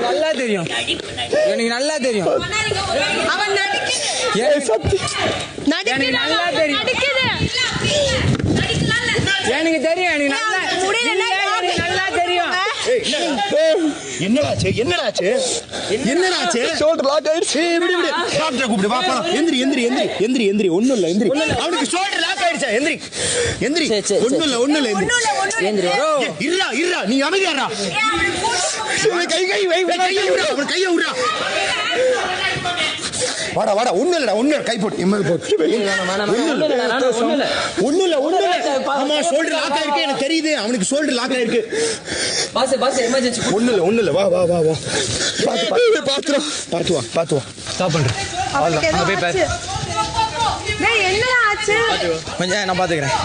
நல்லா தெரியும். எனக்கு நல்லா தெரியும். அவன் எனக்கு நல்லா தெரியும். எனக்கு தெரியும். எனக்கு நல்லா தெரியும். என்னடாச்சு என்னடாச்சு என்னடாச்சு ஷோல்டர் லாக் ஆயிடுச்சு. விடு விடு டாக்டர் கூப்பிடு வா போலாம். எந்திரி எந்திரி எந்திரி எந்திரி எந்திரி ஒண்ணும் இல்ல எந்திரி. அவனுக்கு ஷோல்டர் லாக் ஆயிடுச்சு. எந்திரி எந்திரி ஒண்ணும் இல்ல எந்திரி. இருடா இருடா நீ அமைதியாடா. கை கை வை கையை விடுடா. அவன் கையை விடுடா. வாடா வாடா ஒண்ணு இல்லடா ஒண்ணு கை போட்டு எம்எல் போட்டு ஒண்ணு இல்ல ஆமா ஷோல்டர் லாக் ஆயிருக்கு எனக்கு தெரியுது. அவனுக்கு ஷோல்டர் லாக் ஆயிருக்கு. பாஸ் எமர்ஜென்சி ஒண்ணு இல்ல வா வா வா வா பாத்து வா ஸ்டாப் பண்றேன். என்னடா ஆச்சு? கொஞ்சம் நான் பாத்துக்கிறேன்.